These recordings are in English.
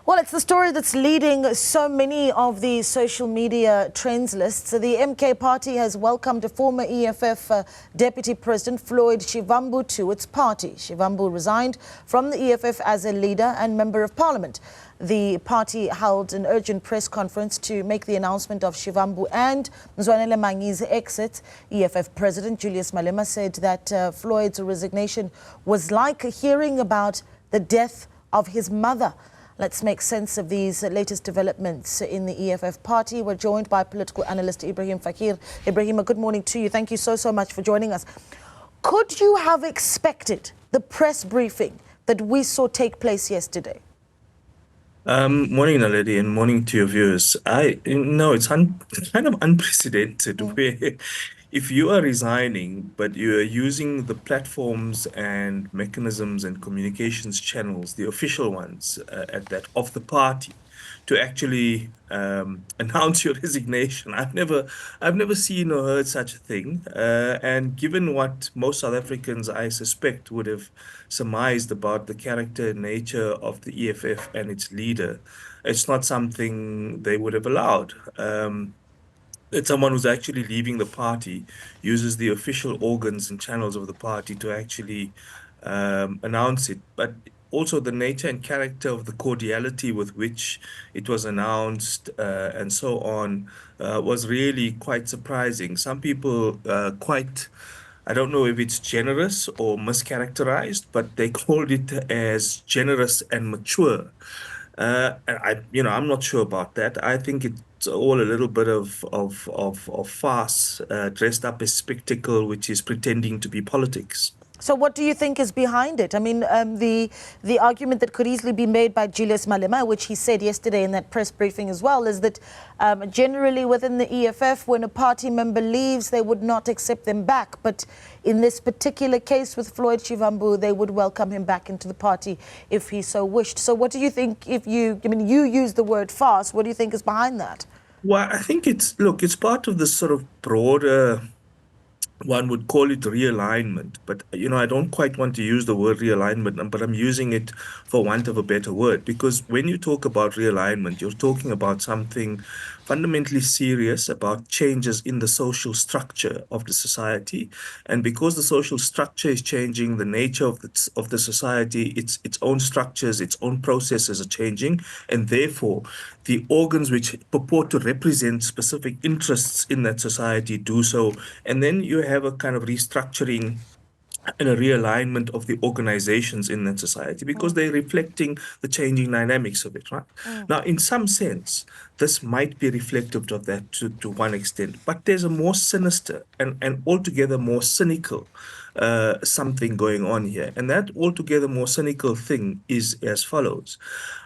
Well, it's the story that's leading so many of the social media trends lists. So the MK party has welcomed a former EFF deputy president, Floyd Shivambu, to its party. Shivambu resigned from the EFF as a leader and member of parliament. The party held an urgent press conference to make the announcement of Shivambu and Mzwanele Manyi's exit. EFF president Julius Malema said that Floyd's resignation was like hearing about the death of his mother. Let's make sense of these latest developments in the EFF party. We're joined by political analyst Ebrahim Fakir. Ebrahim, good morning to you. Thank you so much for joining us. Could you have expected the press briefing that we saw take place yesterday? Morning, Naledi, and morning to your viewers. It's kind of unprecedented where if you are resigning, but you are using the platforms and mechanisms and communications channels, the official ones of the party, to actually announce your resignation. I've never seen or heard such a thing. And given what most South Africans, I suspect, would have surmised about the character and nature of the EFF and its leader, it's not something they would have allowed. That someone who's actually leaving the party uses the official organs and channels of the party to actually announce it. But also the nature and character of the cordiality with which it was announced and so on was really quite surprising. Some people I don't know if it's generous or mischaracterized, but they called it as generous and mature. And I'm not sure about that. I think it's all a little bit of farce dressed up as spectacle, which is pretending to be politics. So what do you think is behind it? I mean, the argument that could easily be made by Julius Malema, which he said yesterday in that press briefing as well, is that generally within the EFF, when a party member leaves, they would not accept them back. But in this particular case with Floyd Shivambu, they would welcome him back into the party if he so wished. So what do you think, you use the word farce, what do you think is behind that? Well, I think it's part of this sort of broader, one would call it realignment, but I don't quite want to use the word realignment, but I'm using it for want of a better word, because when you talk about realignment, you're talking about something fundamentally serious, about changes in the social structure of the society. And because the social structure is changing, the nature of the society, its own structures, its own processes are changing, and therefore the organs which purport to represent specific interests in that society do so. And then you have a kind of restructuring and a realignment of the organizations in that society, because they're reflecting the changing dynamics of it, right? Now, in some sense, this might be reflective of that to one extent, but there's a more sinister and altogether more cynical something going on here. And that altogether more cynical thing is as follows.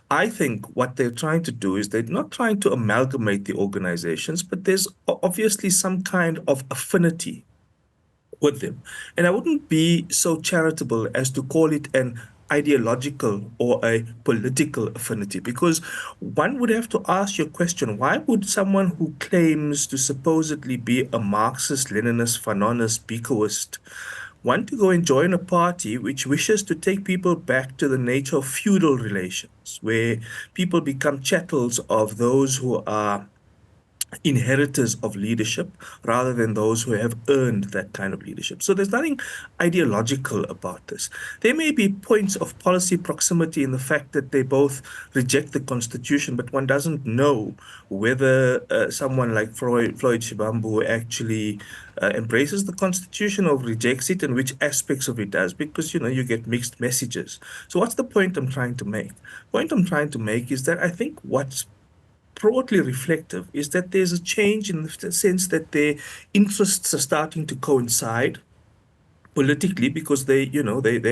I think what they're trying to do is they're not trying to amalgamate the organizations, but there's obviously some kind of affinity with them. And I wouldn't be so charitable as to call it an ideological or a political affinity, because one would have to ask your question, why would someone who claims to supposedly be a Marxist, Leninist, Fanonist, Bikoist want to go and join a party which wishes to take people back to the nature of feudal relations, where people become chattels of those who are inheritors of leadership rather than those who have earned that kind of leadership. So there's nothing ideological about this. There may be points of policy proximity in the fact that they both reject the constitution, but one doesn't know whether someone like Floyd Shivambu actually embraces the constitution or rejects it, and which aspects of it does, because you get mixed messages. So what's the point I'm trying to make? The point I'm trying to make is that I think what's broadly reflective is that there's a change in the sense that their interests are starting to coincide politically, because they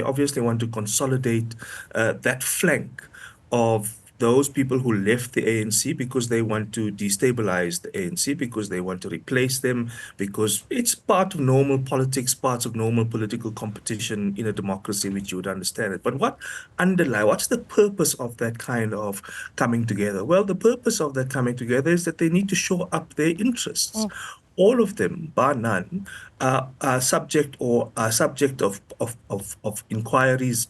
obviously want to consolidate that flank of those people who left the ANC, because they want to destabilize the ANC, because they want to replace them, because it's part of normal politics, parts of normal political competition in a democracy, which you would understand it. But what's the purpose of that kind of coming together? Well, the purpose of that coming together is that they need to shore up their interests. All of them, bar none, are subject of inquiries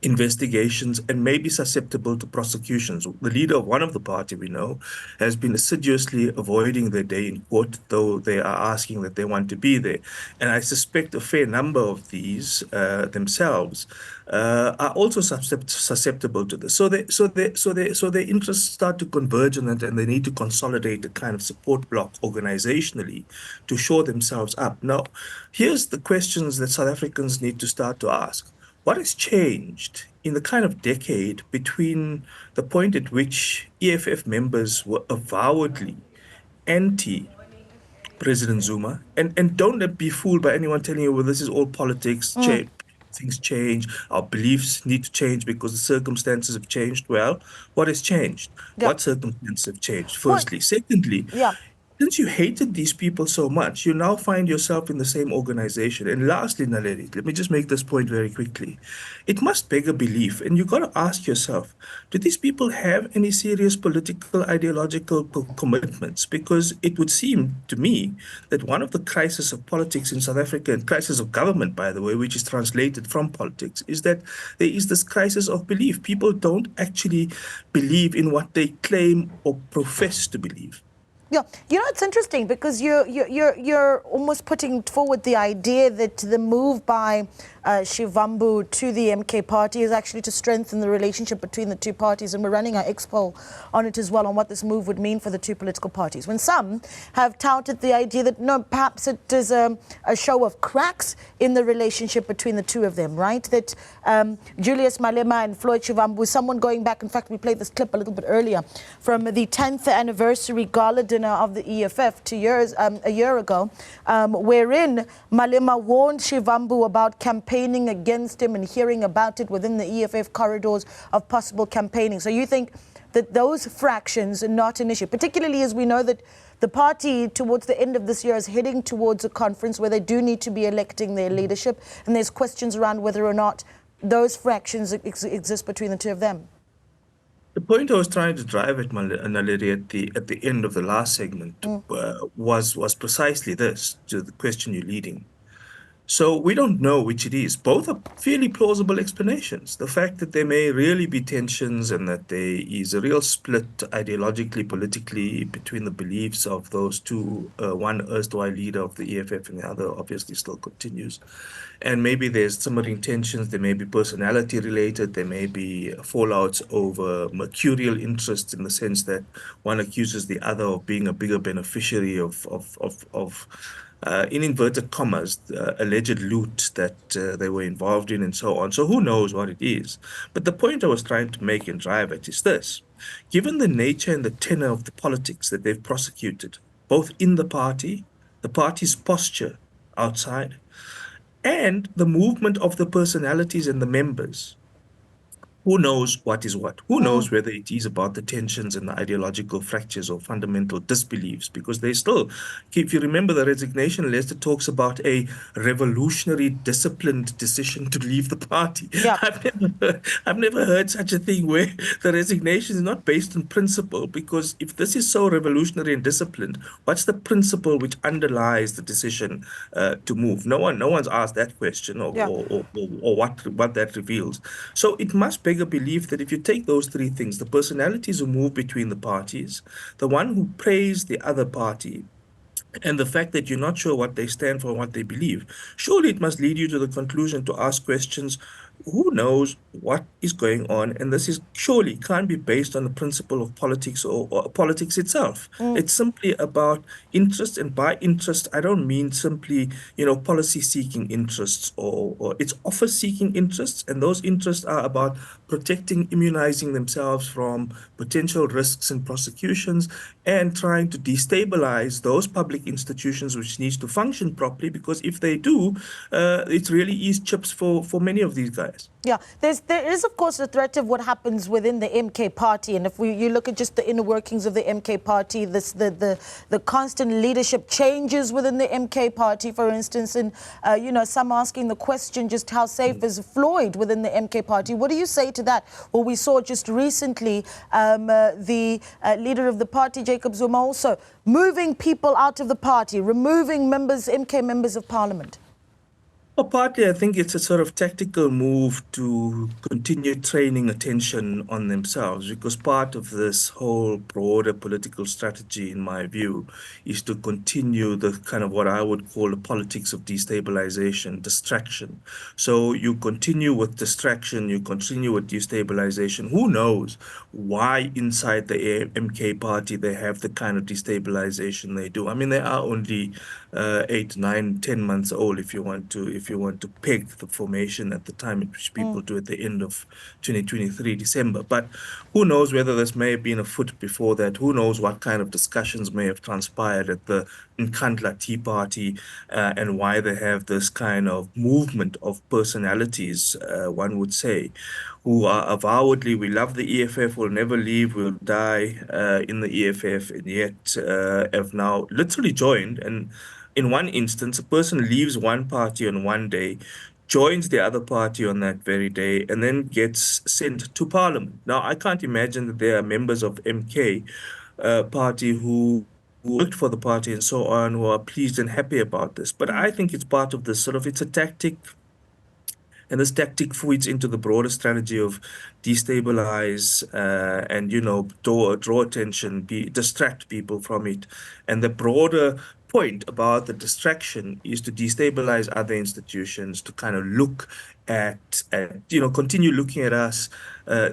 investigations and may be susceptible to prosecutions. The leader of one of the party, we know, has been assiduously avoiding their day in court, though they are asking that they want to be there. And I suspect a fair number of these themselves are also susceptible to this. So their interests start to converge on it, and they need to consolidate a kind of support block organizationally to shore themselves up. Now, here's the questions that South Africans need to start to ask. What has changed in the kind of decade between the point at which EFF members were avowedly anti-President Zuma? And don't be fooled by anyone telling you, well, this is all politics, things change, our beliefs need to change because the circumstances have changed. Well, what has changed? Yeah. What circumstances have changed, firstly? Secondly, Yeah. since you hated these people so much, you now find yourself in the same organization. And lastly, Naledi, let me just make this point very quickly. It must beg a belief, and you've got to ask yourself, do these people have any serious political, ideological commitments? Because it would seem to me that one of the crises of politics in South Africa, and crisis of government, by the way, which is translated from politics, is that there is this crisis of belief. People don't actually believe in what they claim or profess to believe. Yeah, you know, it's interesting because you're almost putting forward the idea that the move by Shivambu to the MK party is actually to strengthen the relationship between the two parties, and we're running our expo on it as well, on what this move would mean for the two political parties. When some have touted the idea that, no, perhaps it is a show of cracks in the relationship between the two of them, right? That Julius Malema and Floyd Shivambu, someone going back, in fact, we played this clip a little bit earlier, from the 10th anniversary gala dinner of the EFF a year ago, wherein Malema warned Shivambu about campaigning against him and hearing about it within the EFF corridors of possible campaigning. So you think that those fractions are not an issue, particularly as we know that the party towards the end of this year is heading towards a conference where they do need to be electing their leadership, and there's questions around whether or not those fractions exist between the two of them. The point I was trying to drive at, Naledi, at the end of the last segment was precisely this, to the question you're leading. So we don't know which it is. Both are fairly plausible explanations. The fact that there may really be tensions and that there is a real split ideologically, politically, between the beliefs of those two, one erstwhile leader of the EFF and the other obviously still continues. And maybe there's simmering tensions, there may be personality related, there may be fallouts over mercurial interests, in the sense that one accuses the other of being a bigger beneficiary of in inverted commas, alleged loot that they were involved in, and so on. So who knows what it is? But the point I was trying to make and drive at is this. Given the nature and the tenor of the politics that they've prosecuted, both in the party's posture outside, and the movement of the personalities and the members, who knows what is what? Who knows whether it is about the tensions and the ideological fractures or fundamental disbeliefs? Because they still, if you remember the resignation letter, talks about a revolutionary, disciplined decision to leave the party. Yeah. I've never heard such a thing where the resignation is not based on principle, because if this is so revolutionary and disciplined, what's the principle which underlies the decision to move? No one's asked that question or what that reveals. So it must beg a belief that if you take those three things, the personalities who move between the parties, the one who praise the other party, and the fact that you're not sure what they stand for and what they believe, surely it must lead you to the conclusion to ask questions. Who knows what is going on? And this is surely can't be based on the principle of politics or politics itself. It's simply about interest, and by interest, I don't mean simply, policy-seeking interests or it's office-seeking interests. And those interests are about protecting, immunizing themselves from potential risks and prosecutions, and trying to destabilize those public institutions which needs to function properly, because if they do, it really is chips for many of these guys. Yeah, there is, of course, a threat of what happens within the MK party. And if you look at just the inner workings of the MK party, the constant leadership changes within the MK party, for instance, and, some asking the question, just how safe is Floyd within the MK party? What do you say to that? Well, we saw just recently the leader of the party, Jacob Zuma, also moving people out of the party, removing MK members of parliament. Well, partly, I think it's a sort of tactical move to continue training attention on themselves, because part of this whole broader political strategy, in my view, is to continue the kind of what I would call the politics of destabilization, distraction. So you continue with distraction, you continue with destabilization. Who knows why inside the MK party they have the kind of destabilization they do? I mean, they are only 8, 9, 10 months old, if you want to peg the formation at the time at which people do at the end of 2023 December. But who knows whether this may have been afoot before that? Who knows what kind of discussions may have transpired at the Nkandla Tea Party, and why they have this kind of movement of personalities, one would say, who are avowedly, we love the EFF, we'll never leave, we'll die in the EFF, and yet have now literally joined. And in one instance, a person leaves one party on one day, joins the other party on that very day, and then gets sent to parliament. Now, I can't imagine that there are members of MK party who worked for the party and so on, who are pleased and happy about this. But I think it's part of this sort of, it's a tactic, and this tactic feeds into the broader strategy of destabilize, and, draw attention, distract people from it. And the broader point about the distraction is to destabilize other institutions, to kind of look continue looking at us.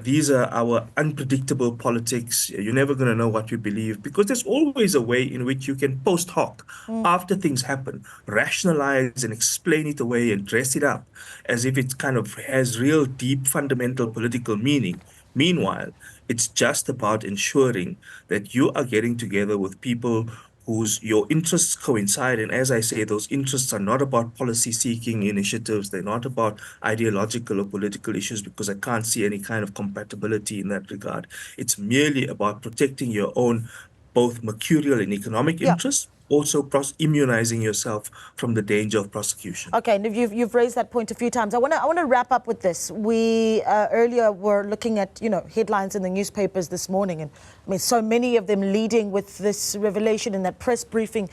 These are our unpredictable politics. You're never going to know what we believe, because there's always a way in which you can post hoc, after things happen, rationalize and explain it away and dress it up as if it kind of has real deep fundamental political meaning. Meanwhile, it's just about ensuring that you are getting together with people your interests coincide. And as I say, those interests are not about policy-seeking initiatives. They're not about ideological or political issues, because I can't see any kind of compatibility in that regard. It's merely about protecting your own both mercurial and economic interests, also immunizing yourself from the danger of prosecution. Okay, and you've raised that point a few times. I want to wrap up with this. We earlier were looking at headlines in the newspapers this morning, and I mean so many of them leading with this revelation in that press briefing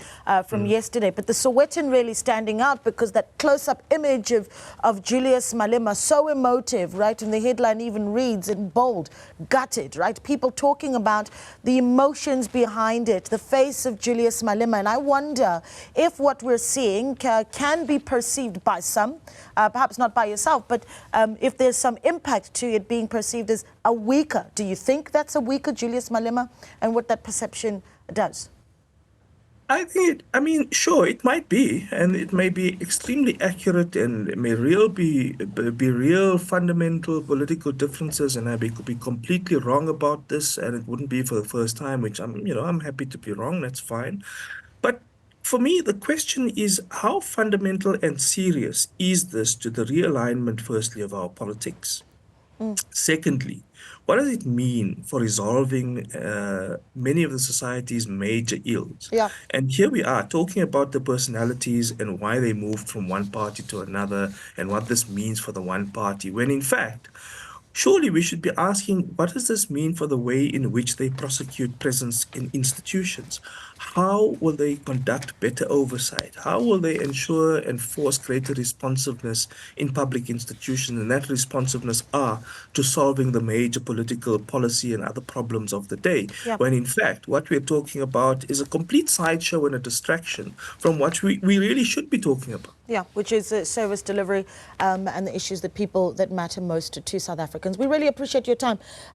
from yesterday. But the Sowetan really standing out, because that close-up image of Julius Malema, so emotive, right? And the headline even reads in bold, gutted, right? People talking about the emotions behind it, the face of Julius Malema. And I wonder if what we're seeing can be perceived by some, perhaps not by yourself, but if there's some impact to it being perceived as a weaker. Do you think that's a weaker Julius Malema, and what that perception does? I mean, sure, it might be, and it may be extremely accurate, and it may be real fundamental political differences, and I could be completely wrong about this, and it wouldn't be for the first time, which I'm happy to be wrong. That's fine. But for me, the question is, how fundamental and serious is this to the realignment, firstly, of our politics? Secondly, what does it mean for resolving many of the society's major ills? Yeah. And here we are talking about the personalities and why they moved from one party to another, and what this means for the one party, when in fact, surely we should be asking, what does this mean for the way in which they prosecute presence in institutions? How will they conduct better oversight? How will they ensure and force greater responsiveness in public institutions? And that responsiveness are to solving the major political policy and other problems of the day. Yep. When in fact, what we're talking about is a complete sideshow and a distraction from what we really should be talking about. Yeah, which is service delivery and the issues that matter most to South Africans. We really appreciate your time.